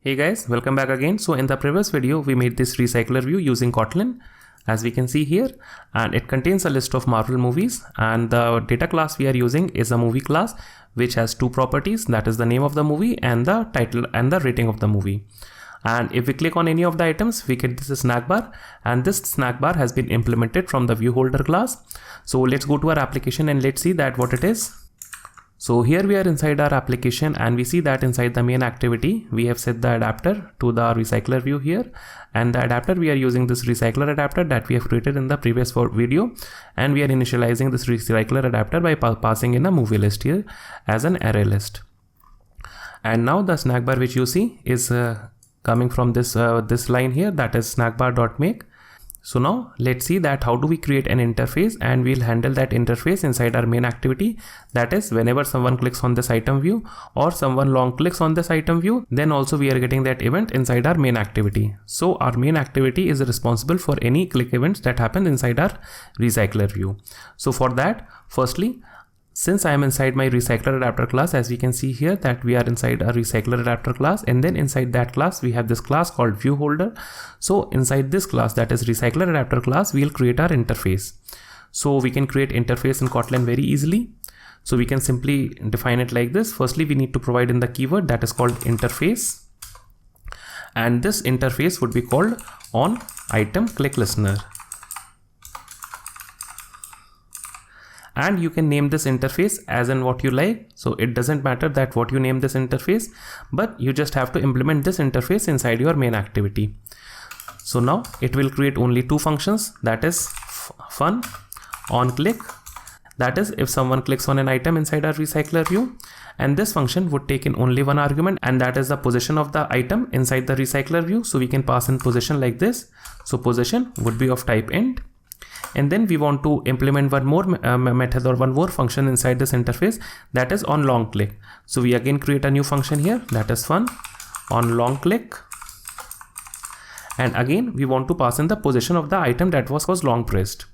Hey guys, welcome back again. So in the previous video, we made this recycler view using Kotlin, as we can see here, and it contains a list of Marvel movies, and the data class we are using is a movie class which has two properties, that is the name of the movie and the title and the rating of the movie. And if we click on any of the items, we get this snack bar, and this snack bar has been implemented from the view holder class. So let's go to our application and let's see that what it is. So here we are inside our application, and we see that inside the main activity, we have set the adapter to the recycler view here, and the adapter we are using this recycler adapter that we have created in the previous video, and we are initializing this recycler adapter by passing in a movie list here as an array list. And now the snack bar which you see is coming from this line here, that is snackbar.make. So now let's see that how do we create an interface, and we'll handle that interface inside our main activity. That is, whenever someone clicks on this item view or someone long clicks on this item view, then also we are getting that event inside our main activity. So our main activity is responsible for any click events that happen inside our recycler view. So for that, firstly, since I am inside my recycler adapter class, as we can see here that we are inside a recycler adapter class, and then inside that class we have this class called view holder. So inside this class, that is recycler adapter class, we will create our interface. So we can create interface in Kotlin very easily. So we can simply define it like this. Firstly, we need to provide in the keyword that is called interface, and this interface would be called on item click listener. And you can name this interface as in what you like. So it doesn't matter that what you name this interface, but you just have to implement this interface inside your main activity. So now it will create only two functions, that is fun on click, that is if someone clicks on an item inside our recycler view, and this function would take in only one argument, and that is the position of the item inside the recycler view. So we can pass in position like this. So position would be of type int. And then we want to implement one more method or one more function inside this interface, that is on long click. So we again create a new function here, that is fun on long click. And again, we want to pass in the position of the item that was long pressed.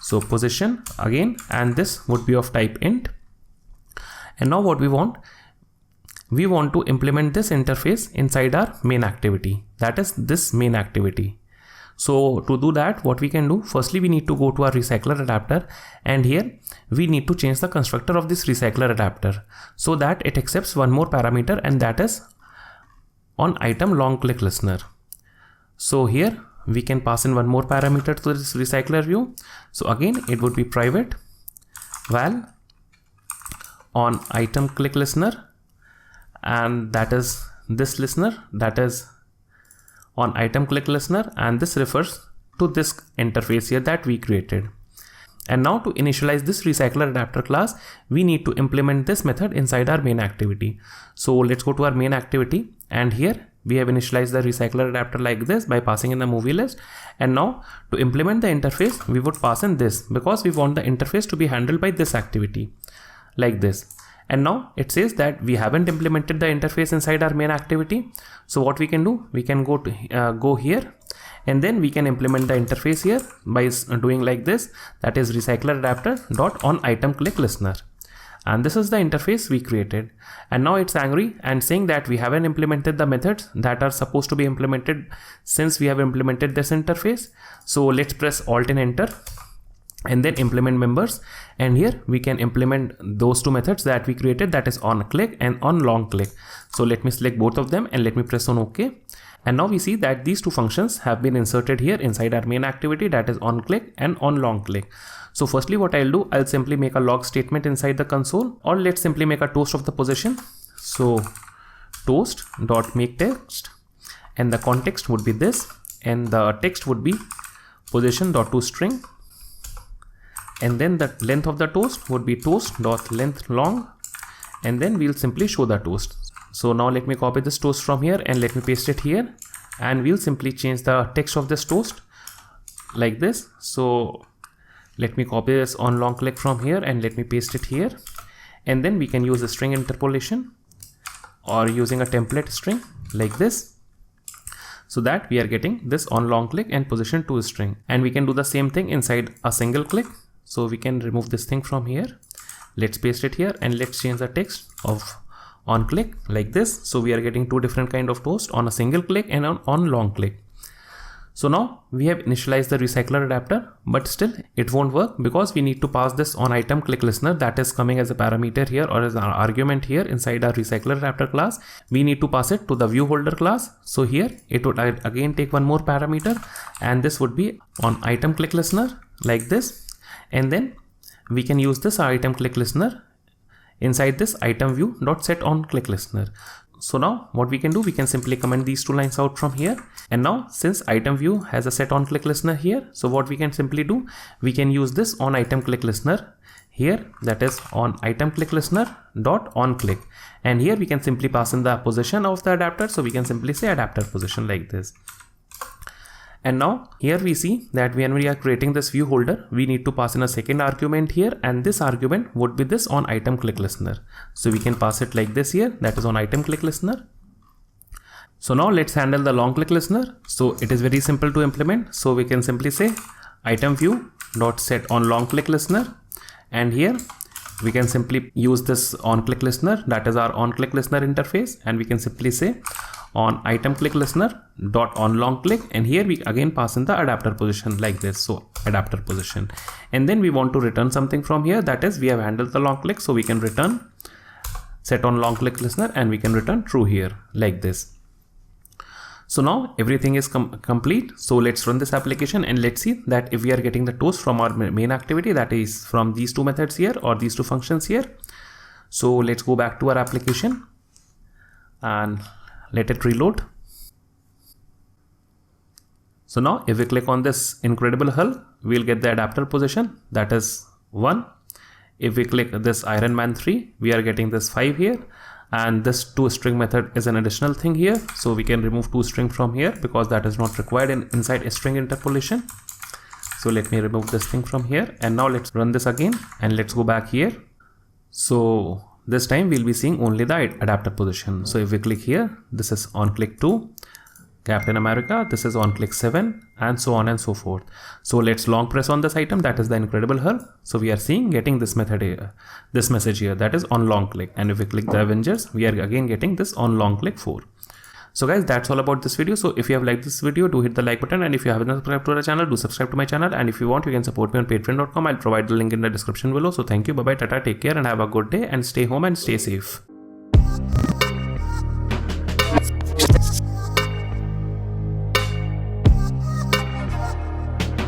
So position again, and this would be of type int. And now what we want to implement this interface inside our main activity, that is this main activity. So to do that, what we can do, firstly we need to go to our recycler adapter, and here we need to change the constructor of this recycler adapter so that it accepts one more parameter, and that is on item long click listener. So here we can pass in one more parameter to this recycler view. So again it would be private val on item click listener, and that is this listener, that is on item click listener, and this refers to this interface here that we created. And now to initialize this recycler adapter class, we need to implement this method inside our main activity. So let's go to our main activity, and here we have initialized the recycler adapter like this by passing in the movie list. And now to implement the interface, we would pass in this because we want the interface to be handled by this activity like this. And now it says that we haven't implemented the interface inside our main activity. So what we can do, we can go here, and then we can implement the interface here by doing like this, that is recycler adapter dot on item click listener. And this is the interface we created. And now it's angry and saying that we haven't implemented the methods that are supposed to be implemented since we have implemented this interface. So let's press Alt and Enter, and then implement members, and here we can implement those two methods that we created, that is on click and on long click. So let me select both of them and let me press on OK. And now we see that these two functions have been inserted here inside our main activity, that is on click and on long click. So firstly what I'll do, I'll simply make a log statement inside the console, or let's simply make a toast of the position. So toast dot make text, and the context would be this, and the text would be position dot to string, and then the length of the toast would be toast dot length long, and then we'll simply show the toast. So now let me copy this toast from here and let me paste it here, and we'll simply change the text of this toast like this. So let me copy this on long click from here and let me paste it here, and then we can use a string interpolation or using a template string like this, so that we are getting this on long click and position to string. And we can do the same thing inside a single click. So we can remove this thing from here, let's paste it here, and let's change the text of on click like this. So we are getting two different kind of toast, on a single click and on long click. So now we have initialized the recycler adapter, but still it won't work because we need to pass this on item click listener that is coming as a parameter here or as an argument here inside our recycler adapter class. We need to pass it to the view holder class. So here it would again take one more parameter, and this would be on item click listener like this. And then we can use this item click listener inside this item view dot set on click listener. So now what we can do, we can simply comment these two lines out from here. And now since item view has a set on click listener here, so what we can simply do, we can use this on item click listener here, that is on item click listener dot on click. And here we can simply pass in the position of the adapter. So we can simply say adapter position like this. And now here we see that when we are creating this view holder, we need to pass in a second argument here, and this argument would be this on item click listener. So we can pass it like this here, that is on item click listener. So now let's handle the long click listener. So it is very simple to implement. So we can simply say item view dot set on long click listener, and here we can simply use this on click listener, that is our on click listener interface, and we can simply say on item click listener dot on long click, and here we again pass in the adapter position like this. So adapter position, and then we want to return something from here, that is we have handled the long click, so we can return set on long click listener, and we can return true here like this. So now everything is complete. So let's run this application and let's see that if we are getting the toast from our main activity, that is from these two methods here or these two functions here. So let's go back to our application and let it reload. So now if we click on this incredible hull, we'll get the adapter position, that is 1. If we click this Iron Man 3, we are getting this 5 here, and this toString method is an additional thing here. So we can remove toString from here because that is not required inside a string interpolation. So let me remove this thing from here, and now let's run this again and let's go back here. So this time we'll be seeing only the adapter position. So if we click here, this is on click 2, Captain America, this is on click 7, and so on and so forth. So let's long press on this item, that is the incredible hull. So we are seeing getting this method here, this message here, that is on long click. And if we click the Avengers, we are again getting this on long click 4. So guys, that's all about this video. So if you have liked this video, do hit the like button, and if you haven't subscribed to the channel, do subscribe to my channel. And if you want, you can support me on patreon.com. I'll provide the link in the description below. So thank you, bye bye, tata, take care, and have a good day, and stay home and stay safe.